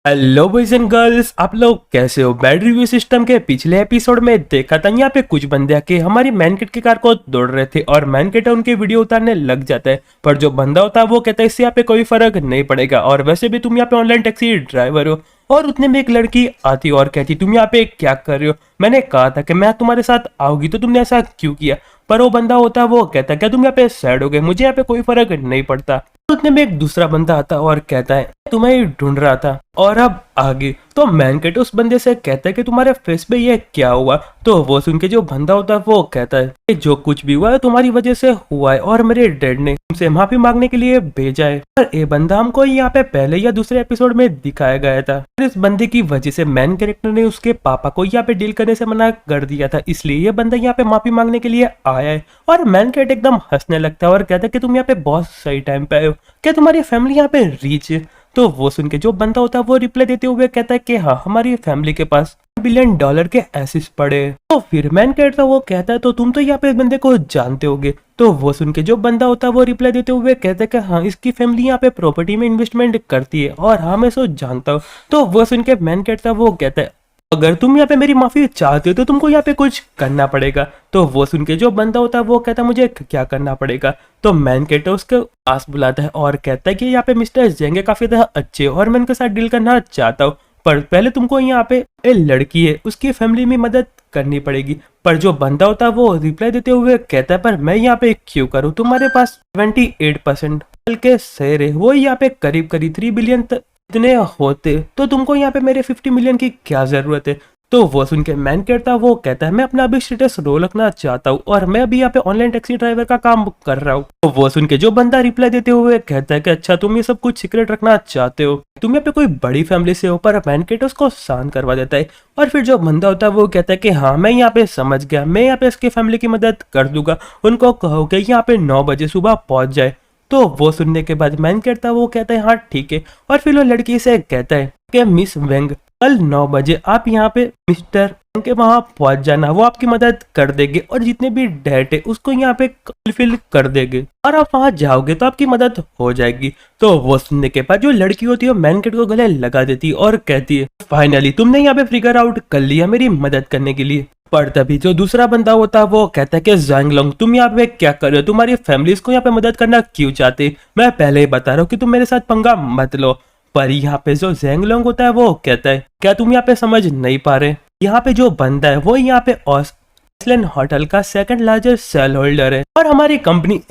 Hello boys and girls, आप लोग कैसे हो। बैड रिव्यू सिस्टम के पिछले एपिसोड में देखा था, यहाँ पे कुछ बंदे आके हमारी मैन किट की कार को दौड़ रहे थे और मैन किट उनकी वीडियो उतारने लग जाता है। पर जो बंदा होता है वो कहता है इससे यहाँ पे कोई फर्क नहीं पड़ेगा, और वैसे भी तुम यहाँ पे ऑनलाइन टैक्सी ड्राइवर हो। और उतने में एक लड़की आती और कहती तुम यहाँ पे क्या कर रहे हो, मैंने कहा था कि मैं तुम्हारे साथ आऊंगी तो तुमने ऐसा क्यों किया। पर वो बंदा होता है वो कहता है क्या तुम यहाँ पे सैड हो गए, मुझे यहाँ पे कोई फर्क नहीं पड़ता। उतने में एक दूसरा बंदा आता और कहता है तुम्हें ही ढूंढ रहा था। और अब आगे तो मैनकेट उस बंदे से कहता है कि तुम्हारे फेस पे ये क्या हुआ। तो वो सुन के जो बंदा होता है वो कहता है कि जो कुछ भी हुआ है तुम्हारी वजह से हुआ है और मेरे डैड ने तुमसे माफी मांगने के लिए भेजा है। पर ये बंदा हमको यहाँ पे पहले या दूसरे एपिसोड में दिखाया गया था। इस बंदे की वजह से मैन कैरेक्टर ने उसके पापा को यहाँ पे डील करने से मना कर दिया था, इसलिए ये बंदा यहाँ पे माफी मांगने के लिए आया है। और मैन कैरेक्टर एकदम हंसने लगता है और कहता है कि तुम यहाँ पे बहुत सही टाइम पे आए हो, क्या तुम्हारी फैमिली यहाँ पे रिच है। तो वो सुन के जो बंदा होता है वो रिप्लाई देते हुए कहता है कि हाँ हमारी फैमिली के पास $1 बिलियन के एसेट्स पड़े। तो फिर मैन कहता वो कहता है तो तुम तो यहाँ पे इस बंदे को जानते होगे। तो वो सुन के जो बंदा होता है वो रिप्लाई देते हुए कहता है कि हाँ इसकी फैमिली यहाँ पे प्रॉपर्टी में इन्वेस्टमेंट करती है और हाँ मैं सो जानता हूँ। तो वो सुन के मैन कहता वो कहता है अगर तुम यहाँ पे मेरी माफी चाहते हो तो तुमको यहाँ पे कुछ करना पड़ेगा। तो वो सुन के जो बंदा होता है वो कहता है मुझे क्या करना पड़ेगा। तो मैन कहता है उसके पास बुलाता है और कहता है कि यहाँ पे मिस्टर जेंगे काफी ज्यादा अच्छे और मैं उनके साथ डील करना चाहता हूँ, पर पहले तुमको यहाँ पे एक लड़की है उसकी फैमिली में मदद करनी पड़ेगी। पर जो बंदा होता है वो रिप्लाई देते हुए कहता है पर मैं यहाँ पे क्यों करूँ, तुम्हारे पास 28% के शेयर है, वो यहाँ पे करीब करीब 3 बिलियन इतने होते तो तुमको यहाँ पे मेरे 50 मिलियन की क्या जरूरत है। तो वो सुन के मैन कहता वो कहता है मैं अपना अभी स्टेटस रो रखना चाहता हूँ और मैं अभी यहाँ पे ऑनलाइन टैक्सी ड्राइवर का काम कर रहा हूँ। तो वो सुन के जो बंदा रिप्लाई देते हुए कहता है कि अच्छा तुम ये सब कुछ सीक्रेट रखना चाहते हो, तुम यहाँ पे कोई बड़ी फैमिली से हो। पर मैन कहता उसको शांत करवा देता है और फिर जो बंदा होता है वो कहता है कि हाँ मैं यहाँ पे समझ गया, मैं यहाँ पे इसकी फैमिली की मदद कर दूंगा, उनको कहो कि यहाँ पे 9 बजे सुबह पहुंच जाए। तो वो सुनने के बाद मैन कहता वो कहता है हाँ ठीक है। और फिर वो लड़की से कहता है कि मिस वेंग कल 9 बजे आप यहाँ पे मिस्टर वेंग के वहां पहुंच जाना, वो आपकी मदद कर देंगे और जितने भी डेट है उसको यहाँ पे फुलफिल कर देंगे और आप वहां जाओगे तो आपकी मदद हो जाएगी। तो वो सुनने के बाद जो लड़की होती है मैन को गले लगा देती है और कहती है फाइनली तुमने यहाँ पे फिगर आउट कर लिया मेरी मदद करने के लिए। पर तभी जो दूसरा बंदा होता है वो कहता है कि ज़ैंगलोंग तुम यहाँ पे क्या कर रहे हो, तुम्हारी फैमिली को यहाँ पे मदद करना क्यों चाहते, मैं पहले ही बता रहा हूँ कि तुम मेरे साथ पंगा मत लो। पर यहाँ पे जो ज़ैंगलोंग होता है वो कहता है क्या तुम यहाँ पे समझ नहीं पा रहे, यहाँ पे जो बंदा है वो यहाँ पे ऑस्लैंड होटल का सेकंड लार्जेस्ट शेयर होल्डर है और हमारी कंपनी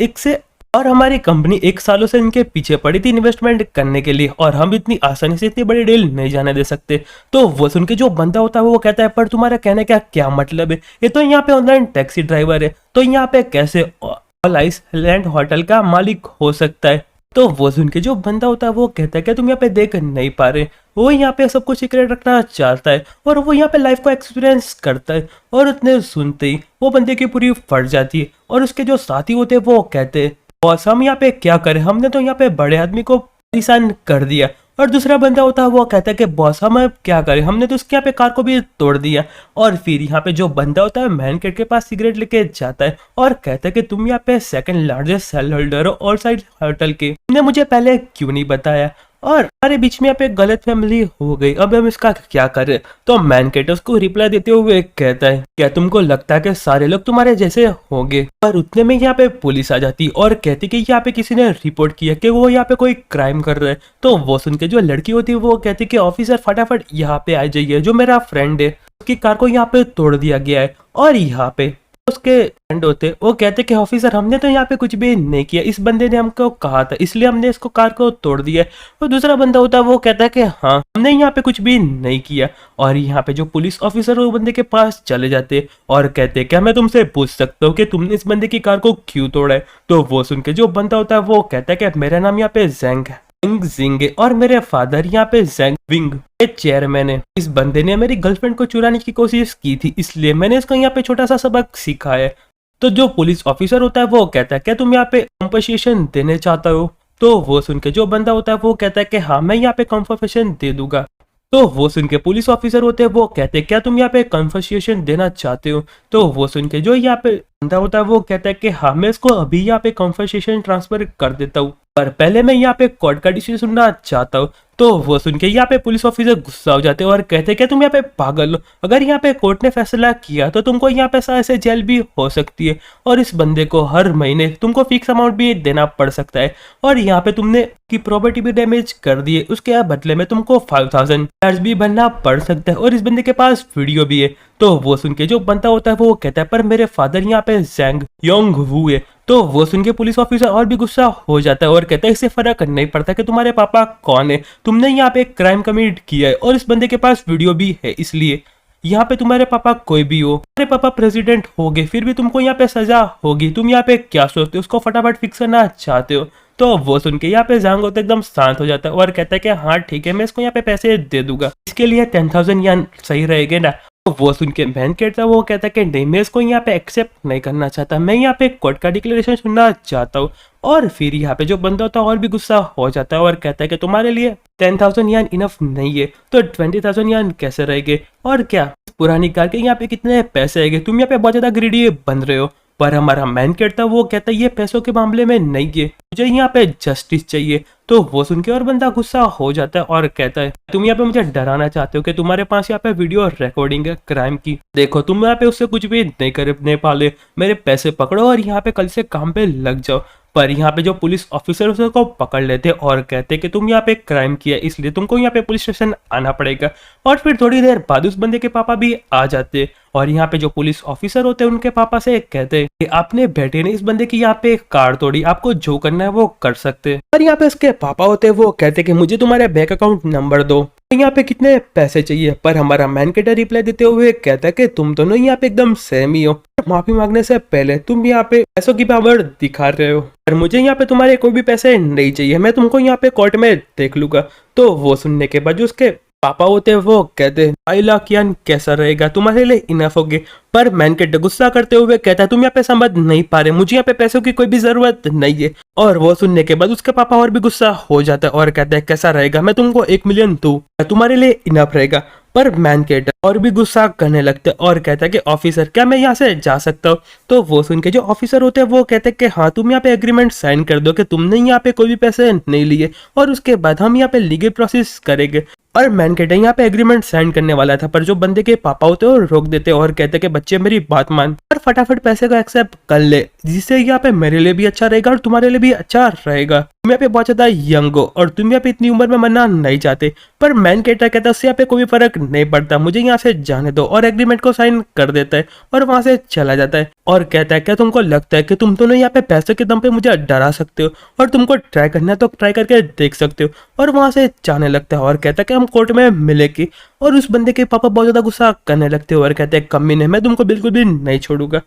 1 सालों से इनके पीछे पड़ी थी इन्वेस्टमेंट करने के लिए और हम इतनी आसानी से इतनी बड़ी डील नहीं जाने दे सकते। तो वो सुन के जो बंदा होता है वो कहता है पर तुम्हारा कहने का क्या मतलब है, ये तो यहाँ पे ऑनलाइन टैक्सी ड्राइवर है, तो यहाँ पे कैसे ऑल आइसलैंड होटल का मालिक हो सकता है। तो वो सुन के जो बंदा होता है वो कहता है कि तुम यहाँ पे देख नहीं पा रहे, वो यहाँ पे सब कुछ सीक्रेट रखना चाहता है और वो यहाँ पे लाइफ को एक्सपीरियंस करता है। और उतने सुनते ही वो बंदे की पूरी फट जाती है और उसके जो साथी होते हैं वो कहते हैं बॉस हम यहाँ पे क्या करें, हमने तो यहाँ पे बड़े आदमी को परेशान कर दिया। और दूसरा बंदा होता है वो कहता है कि बॉस हम अब क्या करें, हमने तो उसके यहाँ पे कार को भी तोड़ दिया। और फिर यहाँ पे जो बंदा होता है मैन के पास सिगरेट लेके जाता है और कहता है कि तुम यहाँ पे सेकंड लार्जेस्ट सेल होल्डर हो और साइड होटल के, तुमने मुझे पहले क्यों नहीं बताया और हमारे बीच में यहाँ पे गलत फैमिली हो गई, अब हम इसका क्या करें। तो मैन उसको रिप्लाई देते हुए कहता है क्या तुमको लगता है कि सारे लोग तुम्हारे जैसे होंगे। पर उतने में यहाँ पे पुलिस आ जाती और कहती कि यहाँ पे किसी ने रिपोर्ट किया कि वो यहाँ पे कोई क्राइम कर रहा है। तो वो सुन के जो लड़की होती है वो कहती कि ऑफिसर फटाफट यहाँ पे आ जाइए, जो मेरा फ्रेंड है उसकी कार को यहाँ पे तोड़ दिया गया है। और यहाँ पे उसके फ्रेंड होते वो कहते कि ऑफिसर हमने तो यहाँ पे कुछ भी नहीं किया, इस बंदे ने हमको कहा था इसलिए हमने इसको कार को तोड़ दिया। और दूसरा बंदा होता है वो कहता है कि हाँ हमने यहाँ पे कुछ भी नहीं किया। और यहाँ पे जो पुलिस ऑफिसर वो बंदे के पास चले जाते और कहते क्या मैं तुमसे पूछ सकता हूँ कि तुमने इस बंदे की कार को क्यों तोड़ा है। तो वो सुन के जो बंदा होता है वो कहता है कि मेरा नाम यहाँ पे जेंग है जिंग और मेरे फादर यहाँ पे जेंग विंग के चेयरमैन है, इस बंदे ने मेरी गर्लफ्रेंड को चुराने की कोशिश की थी इसलिए मैंने इसको यहाँ पे छोटा सा सबक सीखा है। तो जो पुलिस ऑफिसर होता है वो कहता है क्या तुम यहाँ पे कंपनसेशन देने चाहते हो। तो वो सुन के जो बंदा होता है वो कहता है कि हाँ मैं यहाँ पे कंपनसेशन दे दूंगा। तो वो सुन के पुलिस ऑफिसर होते हैं वो कहते हैं क्या तुम यहाँ पे कंपनसेशन देना चाहते हो। तो वो सुन के जो यहाँ पे बंदा होता है वो कहता है कि हाँ मैं इसको अभी यहाँ पे कॉम्पनसेशन ट्रांसफर कर देता हूँ, पर पहले मैं यहाँ पे कोर्ट का डिसीजन सुनना चाहता हूँ। तो वो सुन के यहाँ पे पुलिस ऑफिसर गुस्सा हो जाते हैं और कहते हैं कि तुम यहाँ पे पागल हो, अगर यहाँ पे कोर्ट ने फैसला किया तो तुमको यहाँ पे ऐसे जेल भी हो सकती है और इस बंदे को हर महीने तुमको फिक्स अमाउंट भी देना पड़ सकता है, और यहाँ पे तुमने की प्रॉपर्टी भी डैमेज कर दी है, उसके बदले में तुमको 5000 चार्ज भी भरना पड़ सकता है, और इस बंदे के पास वीडियो भी है। तो वो सुन के जो बंदा होता है वो कहता है पर मेरे फादर यहाँ पे जैंग योंग वू है। तो वो सुन के पुलिस ऑफिसर और भी गुस्सा हो जाता है और कहता है इससे फर्क नहीं पड़ता कि तुम्हारे पापा कौन है, तुमने यहाँ पे क्राइम कमिट किया है और इस बंदे के पास वीडियो भी है, इसलिए यहाँ पे तुम्हारे पापा कोई भी हो, तुम्हारे पापा प्रेसिडेंट हो गए फिर भी तुमको यहाँ पे सजा होगी, तुम यहाँ पे क्या सोचते हो, उसको फटाफट फिक्स करना चाहते हो। तो वो सुन के यहाँ पे जांग होता है एकदम शांत हो जाता है और कहता है कि हाँ ठीक है मैं इसको यहाँ पे पैसे दे दूंगा, इसके लिए 10,000 यान सही रहेगा ना। तो वो सुन के मैन कहता है वो कहता है कि नहीं मैं इसको यहाँ पे एक्सेप्ट नहीं करना चाहता, मैं यहाँ पे कोर्ट का डिक्लेरेशन सुनना चाहता हूँ। और फिर यहाँ पे जो बंदा होता है और भी गुस्सा हो जाता है और कहता है कि तुम्हारे लिए 10,000 यान इनफ नहीं है तो 20,000 यान कैसे रहेंगे, और क्या पुरानी कार के यहाँ पे कितने पैसे आएंगे, तुम यहाँ पे बहुत ज्यादा ग्रीडी बन रहे हो। पर हमारा मैन कहता है वो कहता है ये पैसों के मामले में नहीं है, मुझे यहाँ पे जस्टिस चाहिए। तो वो सुन के और बंदा गुस्सा हो जाता है और कहता है तुम यहाँ पे मुझे डराना चाहते हो कि तुम्हारे पास यहाँ पे वीडियो रिकॉर्डिंग है क्राइम की, देखो तुम यहाँ पे उससे कुछ भी नहीं कर पाले, मेरे पैसे पकड़ो और यहाँ पे कल से काम पे लग जाओ। पर यहाँ पे जो पुलिस ऑफिसर उसको पकड़ लेते और कहते कि तुम यहाँ पे क्राइम किया इसलिए तुमको यहाँ पे पुलिस स्टेशन आना पड़ेगा। और फिर थोड़ी देर बाद उस बंदे के पापा भी आ जाते और यहाँ पे जो पुलिस ऑफिसर होते हैं उनके पापा से कहते कि आपने बेटे ने इस बंदे की यहाँ पे कार तोड़ी, आपको जो करना है वो कर सकते हैं। और यहाँ पे उसके पापा होते हैं वो कहते कि मुझे तुम्हारे बैंक अकाउंट नंबर दो, यहाँ पे कितने पैसे चाहिए। पर हमारा मैन केटर रिप्लाई देते हुए कहता है कि तुम दोनों यहाँ पे एकदम सेम ही हो, माफी मांगने से पहले तुम यहाँ पे पैसों की पावर दिखा रहे हो, पर मुझे यहाँ पे तुम्हारे कोई भी पैसे नहीं चाहिए, मैं तुमको यहाँ पे कोर्ट में देख लूंगा। तो वो सुनने के बाद जो उसके पापा होते वो कहते 5 लाख यान कैसा रहेगा, तुम्हारे लिए इनफ होगे। पर मैन के गुस्सा करते हुए कहता है तुम यहाँ पे समझ नहीं पा रहे, मुझे यहाँ पे पैसों की कोई भी जरूरत नहीं है। और वो सुनने के बाद उसके पापा और भी गुस्सा हो जाता है और कहता है कैसा रहेगा, मैं तुमको 1 मिलियन दूं, तुम्हारे लिए इनफ रहेगा। पर मैन के और भी गुस्सा करने लगते और कहता है कि ऑफिसर क्या मैं यहाँ से जा सकता हूँ। तो वो सुन के जो ऑफिसर होते हैं वो कहते हैं कि हाँ तुम यहाँ पे एग्रीमेंट साइन कर दो कि तुमने यहाँ पे कोई भी पैसे नहीं लिए और उसके बाद हम यहाँ पे लीगल प्रोसेस करेंगे। और मैन कहते हैं यहाँ पे एग्रीमेंट साइन करने वाला था, पर जो बंदे के पापा होते हैं वो रोक देते और कहते हैं कि बच्चे मेरी बात मान और फटाफट पैसे को एक्सेप्ट कर ले, जिससे यहाँ पे मेरे लिए भी अच्छा रहेगा और तुम्हारे लिए भी अच्छा रहेगा। तुम यहाँ पे बहुत ज्यादा यंग हो और तुम यहाँ पे इतनी उम्र में मरना नहीं चाहते। पर मैन कहता है उससे यहाँ पे कोई फर्क नहीं पड़ता, मुझे यहाँ से जाने दो, और एग्रीमेंट को साइन कर देता है और वहां से चला जाता है। और कहता है क्या तुमको लगता है कि तुम दोनों यहाँ पे पैसे के दम पे मुझे डरा सकते हो, और तुमको ट्राई करना है तो ट्राई करके देख सकते हो। और वहां से जाने लगता है और कहता है कि हम कोर्ट में मिलेगी। और उस बंदे के पापा बहुत ज्यादा गुस्सा करने लगते हैं और कहते हैं कमीने मैं तुमको बिल्कुल भी नहीं छोड़ूंगा।